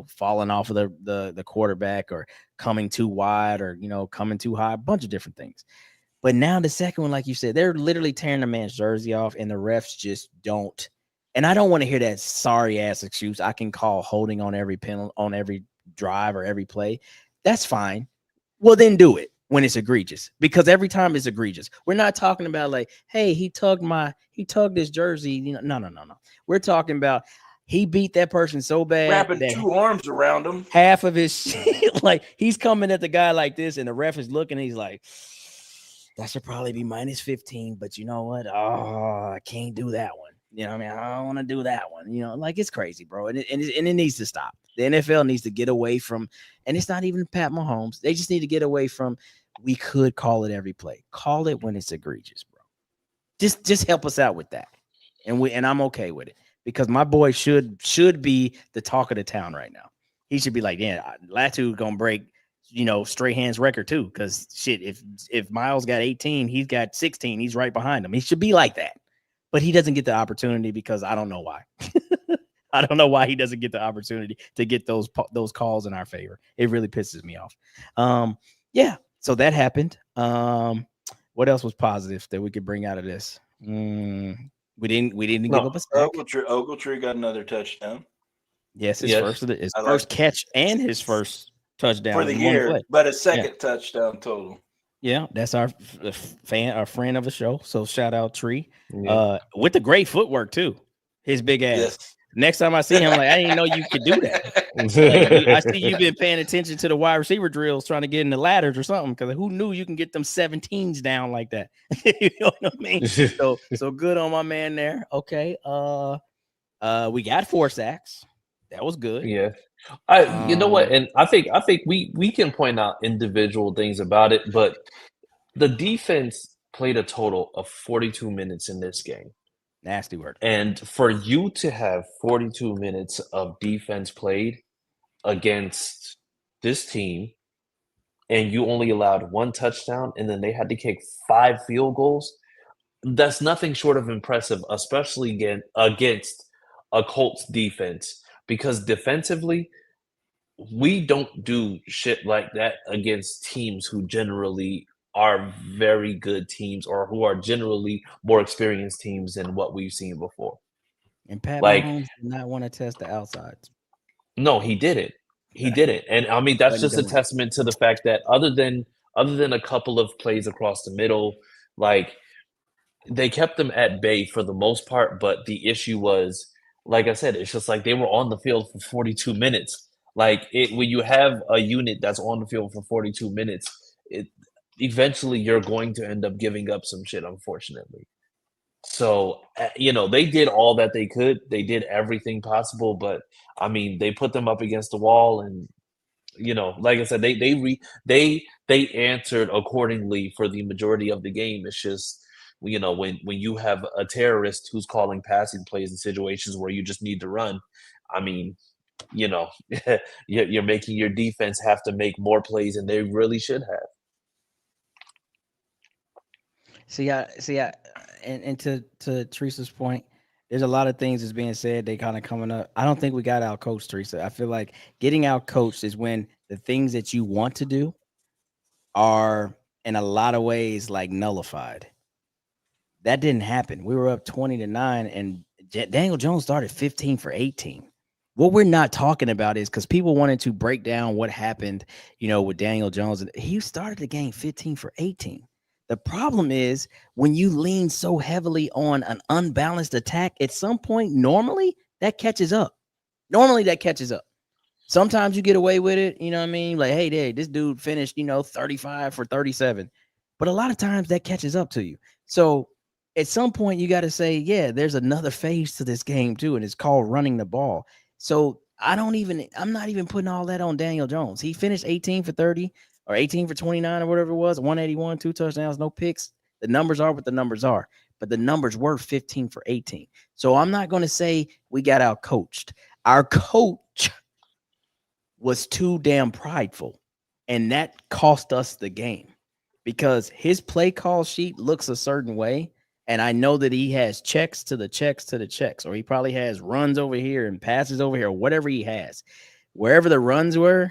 falling off of the quarterback or coming too wide or coming too high, a bunch of different things. But now the second one, like you said, they're literally tearing the man's jersey off, and the refs just don't. And I don't want to hear that sorry ass excuse. I can call holding on every penalty, on every drive or every play. That's fine. Well, then do it when it's egregious, because every time it's egregious. We're not talking about like, hey, he tugged his jersey. No. We're talking about he beat that person so bad, wrapping 2 arms around him. Half of his shit, like he's coming at the guy like this, and the ref is looking. And he's like, that should probably be minus 15. But you know what? Oh, I can't do that one. You know what I mean? I don't want to do that one. You know, like it's crazy, bro. And it needs to stop. The NFL needs to get away from, and it's not even Pat Mahomes. They just need to get away from, we could call it every play. Call it when it's egregious, bro. Just help us out with that. And I'm okay with it because my boy should be the talk of the town right now. He should be like, yeah, Latu gonna break, Strahan's record too. Because shit, if Miles got 18, he's got 16. He's right behind him. He should be like that, but he doesn't get the opportunity because I don't know why. I don't know why he doesn't get the opportunity to get those calls in our favor. It really pisses me off. Yeah. So that happened. What else was positive that we could bring out of this? We didn't give up a sack. Ogletree got another touchdown. Yes, his first catch and his first touchdown for the year, but a second touchdown total. Yeah, that's our friend of the show. So shout out Tree, with the great footwork too. His big ass. Yes. Next time I see him, like I didn't know you could do that. I see you've been paying attention to the wide receiver drills, trying to get in the ladders or something. Because who knew you can get them 17s down like that? You know what I mean? So good on my man there. Okay. We got 4 sacks. That was good. Yeah. You know what? And I think we can point out individual things about it, but the defense played a total of 42 minutes in this game. Nasty word. And for you to have 42 minutes of defense played against this team, and you only allowed 1 touchdown, and then they had to kick 5 field goals, that's nothing short of impressive, especially against a Colts defense. Because defensively, we don't do shit like that against teams who generally are very good teams or who are generally more experienced teams than what we've seen before. And Pat Mahomes did not want to test the outsides. No, he didn't. He didn't. And I mean, that's just a testament to the fact that other than a couple of plays across the middle, like they kept them at bay for the most part. But the issue was, like I said, it's just like they were on the field for 42 minutes. Like when you have a unit that's on the field for 42 minutes, eventually you're going to end up giving up some shit, unfortunately. So, they did all that they could. They did everything possible, but I mean, they put them up against the wall and, like I said, they answered accordingly for the majority of the game. It's just, when you have a terrorist who's calling passing plays in situations where you just need to run, I mean, you're making your defense have to make more plays than they really should have. See, and to Teresa's point, there's a lot of things that's being said. They kind of coming up. I don't think we got out coached, Teresa. I feel like getting out coached is when the things that you want to do are in a lot of ways like nullified. That didn't happen. We were up 20-9, and Daniel Jones started 15 for 18. What we're not talking about is because people wanted to break down what happened, with Daniel Jones. He started the game 15 for 18. The problem is when you lean so heavily on an unbalanced attack, at some point, normally that catches up. Sometimes you get away with it. You know what I mean? Like, hey, this dude finished, 35 for 37. But a lot of times that catches up to you. So at some point you got to say, yeah, there's another phase to this game too. And it's called running the ball. So I'm not even putting all that on Daniel Jones. He finished 18 for 30. Or 18 for 29 or whatever it was, 181, 2 touchdowns, no picks. The numbers are what the numbers are, but the numbers were 15 for 18. So I'm not going to say we got out coached. Our coach was too damn prideful, and that cost us the game because his play call sheet looks a certain way, and I know that he has checks to the checks to the checks, or he probably has runs over here and passes over here, or whatever he has. Wherever the runs were,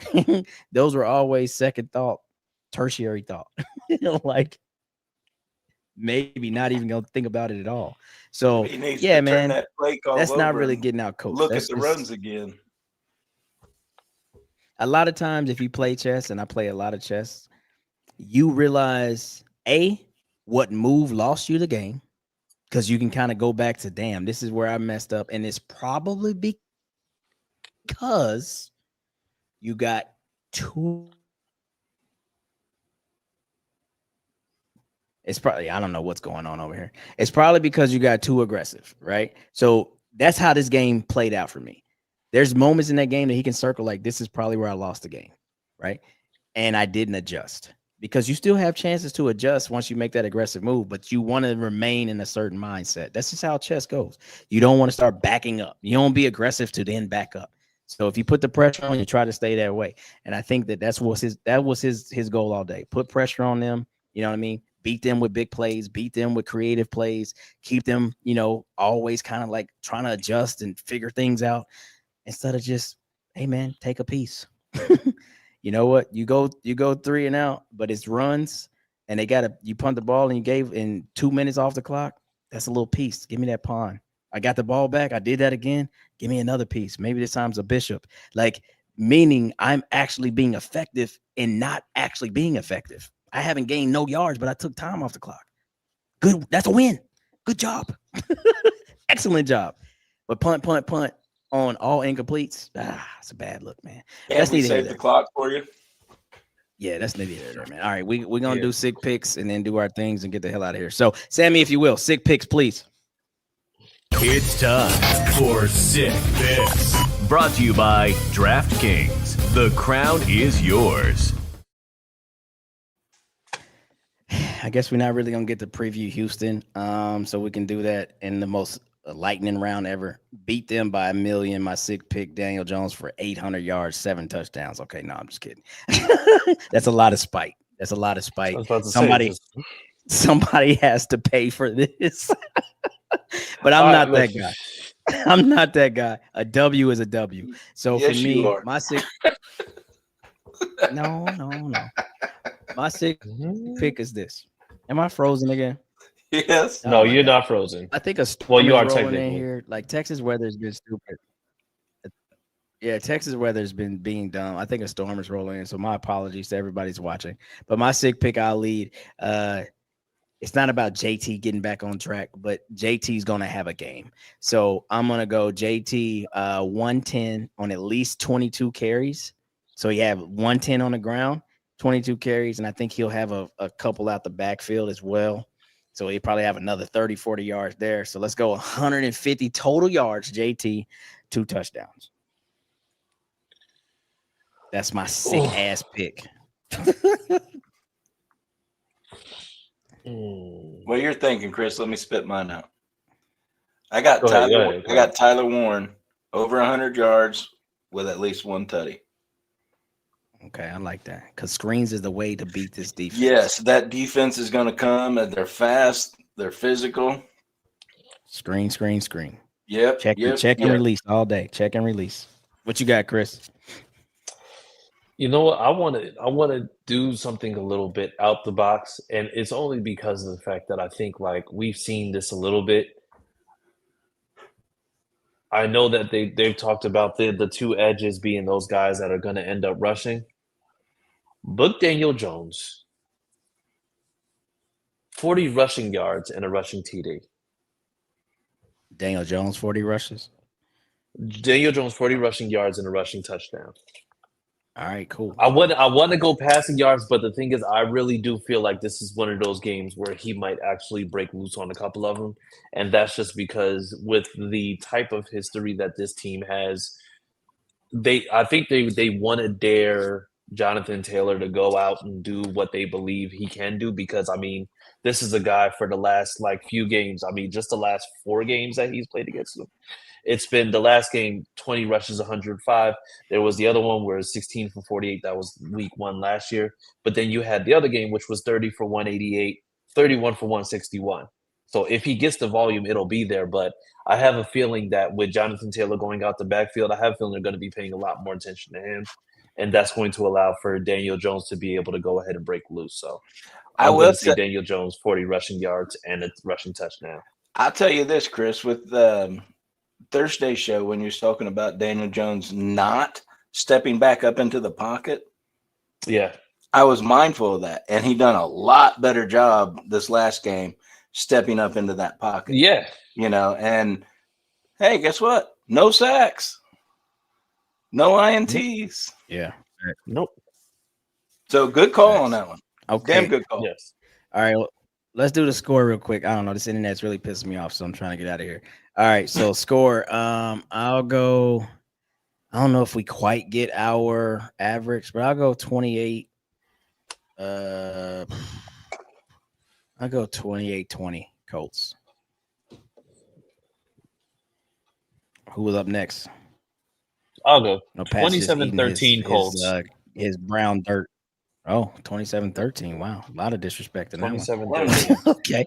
those were always second thought, tertiary thought. Like maybe not even gonna think about it at all. So yeah, man, that's not really getting out coached. Look at the runs again. A lot of times, if you play chess, and I play a lot of chess, you realize what move lost you the game, because you can kind of go back to, damn, this is where I messed up, and it's probably because you got It's probably, I don't know what's going on over here. It's probably because you got too aggressive, right? So that's how this game played out for me. There's moments in that game that he can circle like, this is probably where I lost the game, right? And I didn't adjust, because you still have chances to adjust once you make that aggressive move, but you want to remain in a certain mindset. That's just how chess goes. You don't want to start backing up. You don't be aggressive to then back up. So if you put the pressure on, you try to stay that way. And I think that was his goal all day. Put pressure on them. You know what I mean? Beat them with big plays, beat them with creative plays, keep them, always kind of like trying to adjust and figure things out instead of just, hey man, take a piece. You know what? You go 3 and out, but it's runs, and you punt the ball and you gave in 2 minutes off the clock. That's a little piece. Give me that pawn. I got the ball back. I did that again. Give me another piece. Maybe this time's a bishop. Like, meaning I'm actually being effective and not actually being effective. I haven't gained no yards, but I took time off the clock. Good. That's a win. Good job. Excellent job. But punt on all incompletes. It's a bad look, man. That's we save the clock for you. Yeah, that's neither here, man. All right, we're gonna do sick picks and then do our things and get the hell out of here. So, Sammy, if you will, sick picks, please. It's time for Sick Picks. Brought to you by DraftKings. The crown is yours. I guess we're not really gonna get to preview Houston, so we can do that in the most lightning round ever. Beat them by 1 million. My sick pick, Daniel Jones for 800 yards, 7 touchdowns. Okay, no, I'm just kidding. That's a lot of spite. Somebody has to pay for this. But I'm not that guy. I'm not that guy. A W is a W. So yes, for me, my sick. No. My sick pick is this. Am I frozen again? Yes. No, you're not frozen. I think a storm you are technically in here. Like, Texas weather's been stupid. Yeah, Texas weather's been being dumb. I think a storm is rolling in. So my apologies to everybody's watching. But my sick pick, I'll lead. It's not about JT getting back on track, but JT's going to have a game. So I'm going to go JT 110 on at least 22 carries. So you have 110 on the ground, 22 carries, and I think he'll have a couple out the backfield as well. So he'll probably have another 30, 40 yards there. So let's go 150 total yards, JT, 2 touchdowns. That's my sick-ass pick. What you're thinking, Chris? Let me spit mine out. I got Tyler Warren over 100 yards with at least 1 tutty. Okay, I like that, because screens is the way to beat this defense. Yes, that defense is going to come, and they're fast, they're physical. Screen. Yep. Check and release all day. Check and release. What you got, Chris? You know what? I want to do something a little bit out the box, and it's only because of the fact that I think, like, we've seen this a little bit. I know that they've talked about the 2 edges being those guys that are going to end up rushing. Book Daniel Jones, 40 rushing yards and a rushing TD. Daniel Jones, 40 rushes? Daniel Jones, 40 rushing yards and a rushing touchdown. All right, cool. I want to go passing yards, but the thing is, I really do feel like this is one of those games where he might actually break loose on a couple of them, and that's just because with the type of history that this team has, I think they want to dare Jonathan Taylor to go out and do what they believe he can do, because I mean, this is a guy for the last few games. I mean, just the last 4 games that he's played against them. It's been the last game, 20 rushes, 105. There was the other one where it was 16 for 48. That was week 1 last year. But then you had the other game, which was 30 for 188, 31 for 161. So if he gets the volume, it'll be there. But I have a feeling that with Jonathan Taylor going out the backfield, I have a feeling they're going to be paying a lot more attention to him. And that's going to allow for Daniel Jones to be able to go ahead and break loose. So I will say Daniel Jones, 40 rushing yards and a rushing touchdown. I'll tell you this, Chris, with Thursday show, when you're talking about Daniel Jones not stepping back up into the pocket. Yeah. I was mindful of that. And he done a lot better job this last game stepping up into that pocket. Yeah. And hey, guess what? No sacks. No INTs. Yeah. Nope. So good call on that one. Okay. Damn good call. Yes. All right. Well, let's do the score real quick. I don't know. This internet's really pissing me off, so I'm trying to get out of here. All right, so score. I'll go. I don't know if we quite get our average, but I'll go 28. I'll go 28-20 Colts. Who was up next? I'll go. No, Pat's just eating 27-13 Colts. His brown dirt. Oh, 27-13. Wow. A lot of disrespect in that one. 27-13. Okay.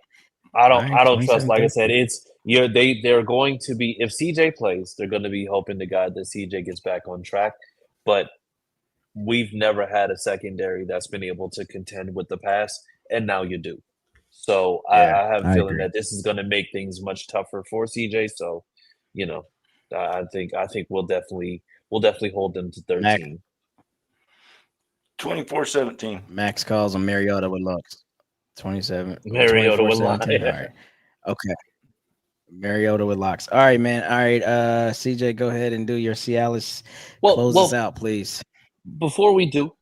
I don't All right, trust. Like I 27-13. said, they're going to be, if CJ plays, they're going to be hoping to God that CJ gets back on track. But we've never had a secondary that's been able to contend with the pass, and now you do. So Yeah, I have a I feeling agree. that this is going to make things much tougher for CJ. So, you know, I think we'll definitely hold them to 13. 24-17. Max calls him Mariota with looks. 27. Mariota with 24-17. All right. Okay. Mariota with locks. All right, man. All right. CJ, go ahead and do your Cialis. Close us out, please. Before we do,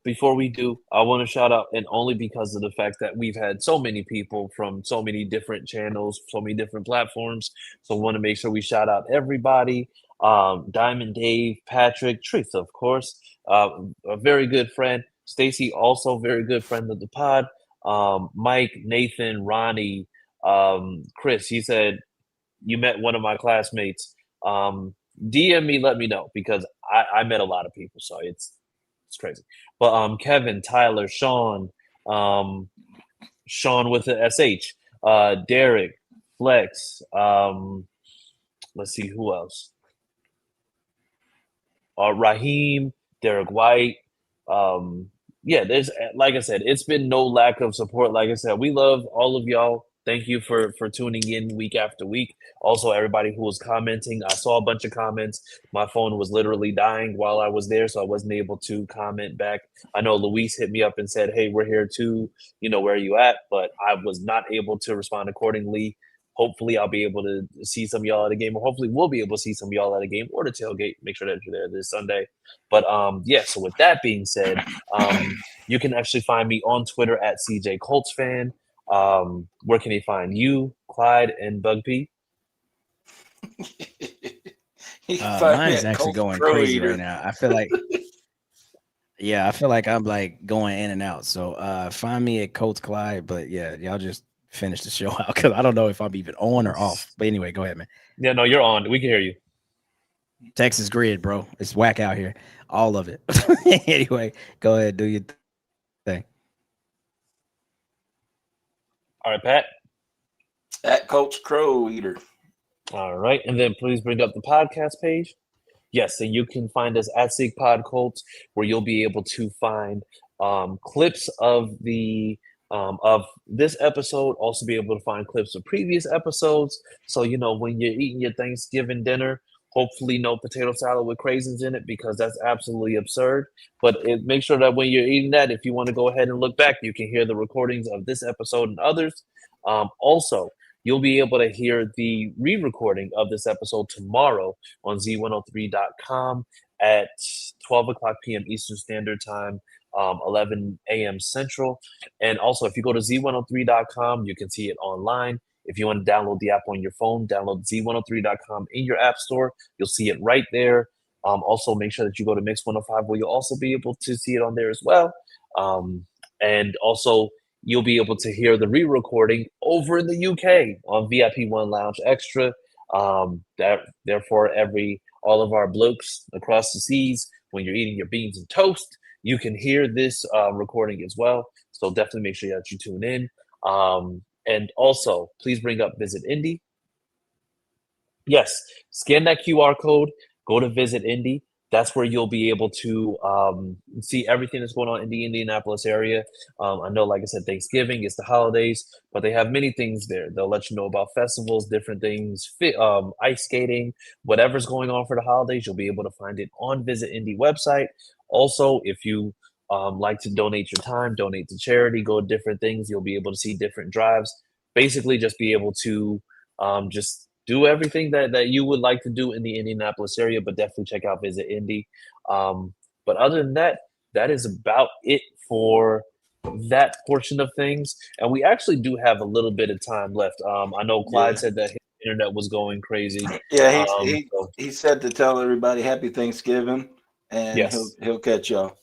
I want to shout out, and only because of the fact that we've had so many people from so many different channels, so many different platforms. So I want to make sure we shout out everybody. Diamond Dave, Patrick, Truth, of course, a very good friend. Stacy, also very good friend of the pod. Mike, Nathan, Ronnie, Chris. He said you met one of my classmates. DM me, let me know, because I met a lot of people, so it's crazy. But Kevin, Tyler, Sean with the SH, Derek, Flex, let's see who else. Raheem, Derek White. Yeah, there's, like I said, it's been no lack of support. Like I said, we love all of y'all. Thank you for tuning in week after week. Also, everybody who was commenting, I saw a bunch of comments. My phone was literally dying while I was there, so I wasn't able to comment back. I know Luis hit me up and said, hey, we're here too. You know, where are you at? But I was not able to respond accordingly. Hopefully, I'll be able to see some of y'all at a game, or hopefully we'll be able to see some of y'all at a game or the tailgate. Make sure that you're there this Sunday. But yeah, so with that being said, you can actually find me on Twitter at CJ Colts Fan. Where can they find you, Clyde, and Bug P? Mine is actually going crazy right now. I feel like, I feel like I'm like going in and out. So find me at Coach Clyde. But yeah, y'all just finish the show out because I don't know if I'm even on or off. But anyway, go ahead, man. Yeah, no, you're on. We can hear you. Texas grid, bro. It's whack out here. All of it. Anyway, go ahead, do your thing. All right, Pat. At Colts Crow Eater. All right, and then please bring up the podcast page. Yes, and you can find us at SigPod Colts, where you'll be able to find clips of the of this episode. Also, be able to find clips of previous episodes. So you know when you're eating your Thanksgiving dinner, hopefully no potato salad with craisins in it, because that's absolutely absurd. But make sure that when you're eating that, if you want to go ahead and look back, you can hear the recordings of this episode and others. Also, you'll be able to hear the re-recording of this episode tomorrow on Z103.com at 12 o'clock p.m. Eastern Standard Time, 11 a.m. Central. And also, if you go to Z103.com, you can see it online. If you want to download the app on your phone, download Z103.com in your app store. You'll see it right there. Also, make sure that you go to Mix 105, where you'll also be able to see it on there as well. And also, you'll be able to hear the re-recording over in the UK on VIP One Lounge Extra. Therefore, all of our blokes across the seas, when you're eating your beans and toast, you can hear this recording as well. So definitely make sure that you tune in. And also, please bring up Visit Indy. Yes, scan that QR code, go to Visit Indy. That's where you'll be able to see everything that's going on in the Indianapolis area. I know, like I said, Thanksgiving, it's the holidays, but they have many things there. They'll let you know about festivals, different things, ice skating, whatever's going on for the holidays, you'll be able to find it on Visit Indy website. Also, if you like to donate your time, donate to charity, go to different things, you'll be able to see different drives. Basically, just be able to just do everything that you would like to do in the Indianapolis area, but definitely check out Visit Indy. But other than that, that is about it for that portion of things. And we actually do have a little bit of time left. I know Clyde said that his internet was going crazy. Yeah, he said to tell everybody Happy Thanksgiving, and he'll catch y'all.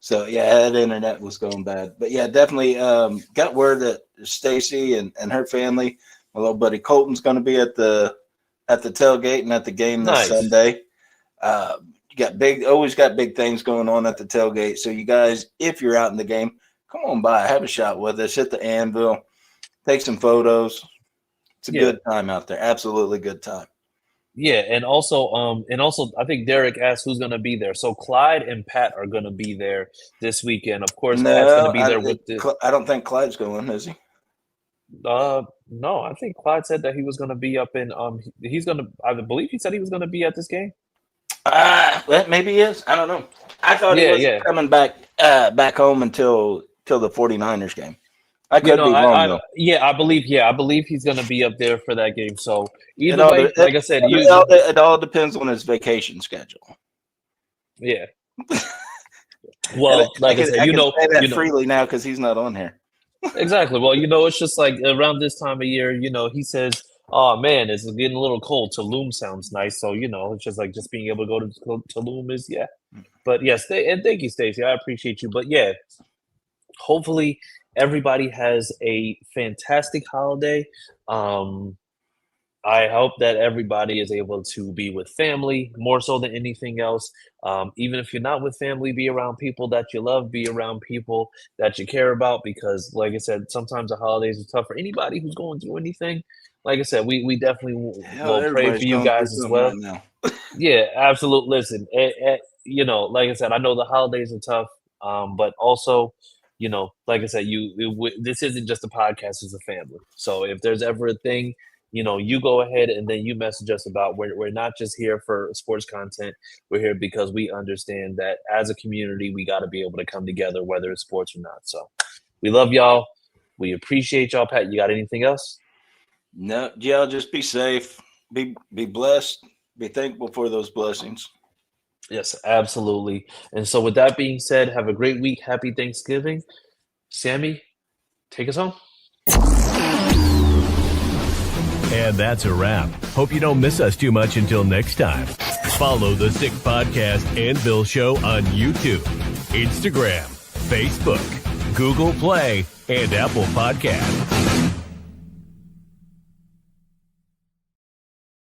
So yeah, that internet was going bad, but yeah, definitely got word that Stacy and her family, my little buddy Colton's going to be at the tailgate and at the game this Sunday. You always got big things going on at the tailgate. So you guys, if you're out in the game, come on by, have a shot with us, hit the anvil, take some photos. It's a good time out there. Absolutely good time. Yeah, and also, I think Derek asked who's going to be there. So Clyde and Pat are going to be there this weekend. Of course, Pat's going to be there with the. I don't think Clyde's going, is he? No, I think Clyde said that he was going to be up in. He's going to. I believe he said he was going to be at this game. Well, maybe he is. I don't know. I thought he was coming back home until the 49ers game. I could be wrong, though. I believe he's going to be up there for that game. So either way, like I said, it all depends on his vacation schedule. Yeah. Well, like I said, say that freely now because he's not on here. Exactly. Well, it's just like around this time of year, he says, "Oh man, it's getting a little cold. Tulum sounds nice." So it's just like being able to go to Tulum is But yes, and thank you, Stacey. I appreciate you. But yeah, hopefully everybody has a fantastic holiday. I hope that everybody is able to be with family more so than anything else. Even if you're not with family, be around people that you love, be around people that you care about, because like I said, sometimes the holidays are tough for anybody who's going through anything. Like I said, we definitely will pray for you guys as well. Right yeah, absolutely. Listen, like I said, I know the holidays are tough, but also, like I said, this isn't just a podcast; it's a family. So if there's ever a thing, you go ahead and then you message us about. We're not just here for sports content. We're here because we understand that as a community, we got to be able to come together, whether it's sports or not. So we love y'all. We appreciate y'all. Pat, you got anything else? No, y'all just be safe, be blessed, be thankful for those blessings. Yes, absolutely. And so with that being said, have a great week. Happy Thanksgiving. Sammy, take us home. And that's a wrap. Hope you don't miss us too much until next time. Follow the Sick Podcast and Bill Show on YouTube, Instagram, Facebook, Google Play, and Apple Podcasts.